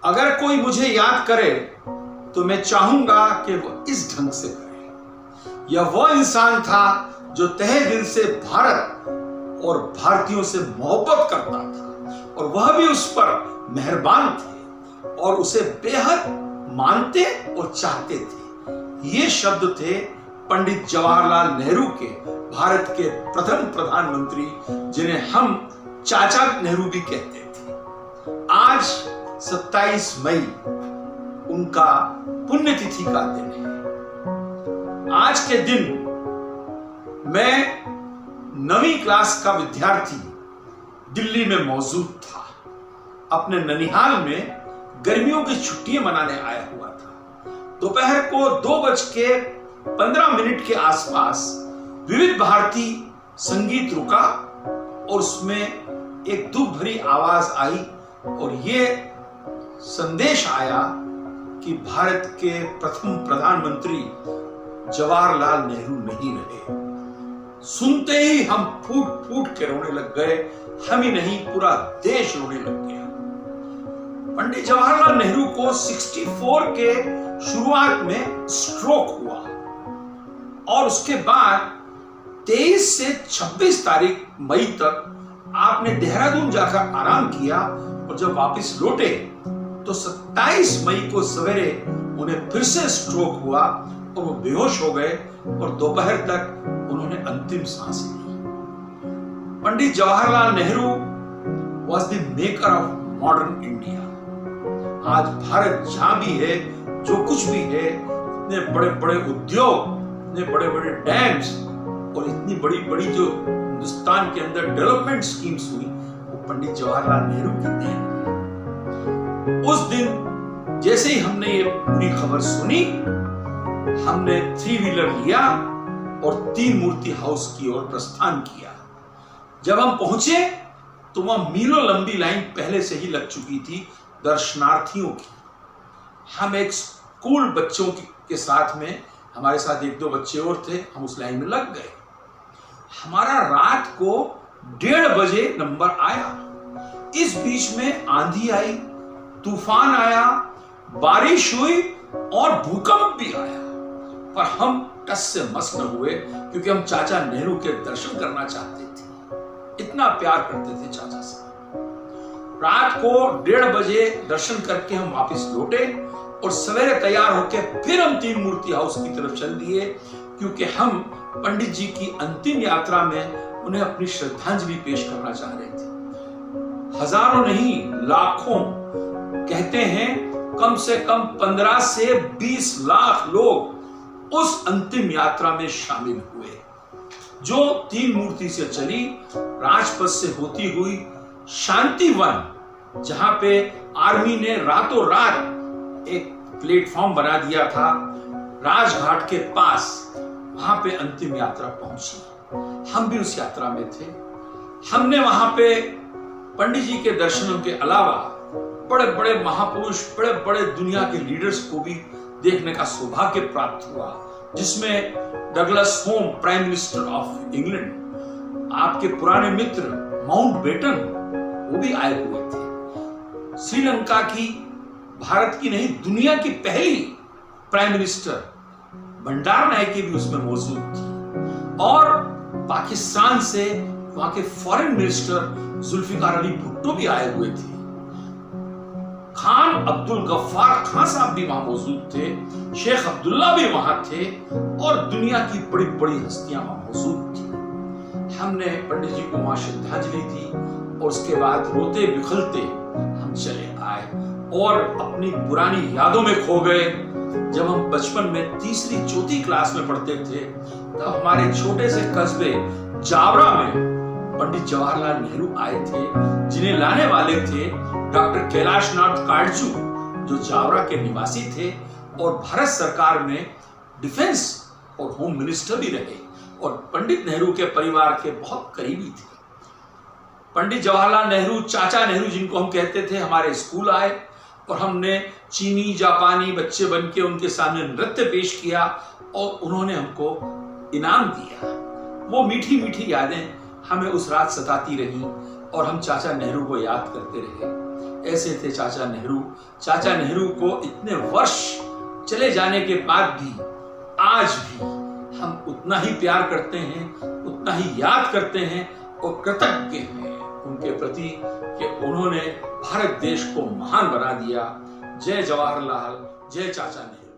अगर कोई मुझे याद करे तो मैं चाहूंगा कि वो इस ढंग से करे। यह वो इंसान था जो तहे दिल से भारत और भारतीयों से मोहब्बत करता था और वह भी उस पर मेहरबान थे और उसे बेहद मानते और चाहते थे। ये शब्द थे पंडित जवाहरलाल नेहरू के, भारत के प्रथम प्रधानमंत्री, जिन्हें हम चाचा नेहरू भी कहते थे। आज 27 मई उनका पुण्यतिथि का दिन है। आज के दिन मैं 9वीं क्लास का विद्यार्थी दिल्ली में मौजूद था। अपने ननिहाल में गर्मियों की छुट्टियां मनाने आया हुआ था। दोपहर को 2:15 के आसपास विविध भारती संगीत रुका और उसमें एक दुख भरी आवाज आई और यह संदेश आया कि भारत के प्रथम प्रधानमंत्री जवाहरलाल नेहरू नहीं रहे। सुनते ही हम फूट फूट के रोने लग गए। हम ही नहीं, पूरा देश रोने लग गया। पंडित जवाहरलाल नेहरू को 64 के शुरुआत में स्ट्रोक हुआ और उसके बाद 23 से 26 तारीख मई तक आपने देहरादून जाकर आराम किया और जब वापस लौटे तो 27 मई को सवेरे उन्हें फिर से स्ट्रोक हुआ और वो बेहोश हो गए और दोपहर तक उन्होंने अंतिम सांस ली। Pandit Jawaharlal Nehru was the maker of modern India. आज भारत जहां भी है, जो कुछ भी है, इतने बड़े बड़े उद्योग, इतने बड़े बड़े डैम्स और इतनी बड़ी बड़ी जो हिंदुस्तान के अंदर डेवलपमेंट स्कीम्स हुई, वो पंडित जवाहरलाल नेहरू की देन। उस दिन जैसे ही हमने ये पूरी खबर सुनी, हमने 3 व्हीलर लिया और 3 मूर्ति हाउस की ओर प्रस्थान किया। जब हम पहुंचे तो वहां मीलों लंबी लाइन पहले से ही लग चुकी थी दर्शनार्थियों की। हम एक स्कूल बच्चों के साथ में, हमारे साथ 1-2 बच्चे और थे, हम उस लाइन में लग गए। हमारा रात को 1:30 बजे नंबर आया। इस बीच में आंधी आई, तूफान आया, बारिश हुई और भूकंप भी आया, पर हम टस से मस न हुए क्योंकि हम चाचा नेहरू के दर्शन करना चाहते थे। इतना प्यार करते थे चाचा साहब। रात को 1:30 बजे दर्शन करके हम वापस लौटे और सवेरे तैयार होकर फिर हम 3 मूर्ति हाउस की तरफ चल दिए क्योंकि हम पंडित जी की अंतिम यात्रा में उन्हें अपनी श्रद्धांजलि पेश करना चाह रहे थे। हजारों नहीं, लाखों, कहते हैं कम से कम 15 से 20 लाख लोग उस अंतिम यात्रा में शामिल हुए, जो 3 मूर्ति से चली, राजपथ से होती हुई शांतिवन, जहां पे आर्मी ने रातों रात एक प्लेटफॉर्म बना दिया था राजघाट के पास, वहां पे अंतिम यात्रा पहुंची। हम भी उस यात्रा में थे। हमने वहां पे पंडित जी के दर्शनों के अलावा बड़े बड़े महापुरुष, बड़े बड़े दुनिया के लीडर्स को भी देखने का सौभाग्य प्राप्त हुआ, जिसमें Douglas home, prime minister of England, आपके पुराने मित्र माउंटबेटन, वो भी आए हुए थे। श्रीलंका की, भारत की नहीं, दुनिया की पहली प्राइम मिनिस्टर भंडारनायके भी उसमें मौजूद थी और पाकिस्तान से वहां के फॉरेन मिनिस्टर जुल्फिकार अली भुट्टो भी आए हुए थे। खान अब्दुल गफ्फार खान साहब भी वहां मौजूद थे, शेख अब्दुल्ला भी वहां थे और दुनिया की बड़ी बड़ी हस्तियां वहां मौजूद थी। हमने पंडित जी को वहां श्रद्धांजलि दी और उसके बाद रोते बिखलते हम चले आए और अपनी पुरानी यादों में खो गए। जब हम बचपन में 3री-4थी क्लास में पढ़ते थे, तब हमारे छोटे से कस्बे जावरा में पंडित जवाहरलाल नेहरू आए थे, जिन्हें लाने वाले थे डॉक्टर कैलाश नाथ काटजू, जो जावरा के निवासी थे और भारत सरकार में डिफेंस और होम मिनिस्टर भी रहे और पंडित नेहरू के परिवार के बहुत करीबी थे। पंडित जवाहरलाल नेहरू, चाचा नेहरू जिनको हम कहते थे, हमारे स्कूल आए और हमने चीनी जापानी बच्चे बनके उनके सामने नृत्य पेश किया और उन्होंने हमको इनाम दिया। वो मीठी मीठी यादें हमें उस रात सताती रही और हम चाचा नेहरू को याद करते रहे। ऐसे थे चाचा नेहरू। चाचा नेहरू को इतने वर्ष चले जाने के बाद भी आज भी हम उतना ही प्यार करते हैं, उतना ही याद करते हैं और कृतज्ञ हैं उनके प्रति कि उन्होंने भारत देश को महान बना दिया। जय जवाहरलाल, जय चाचा नेहरू।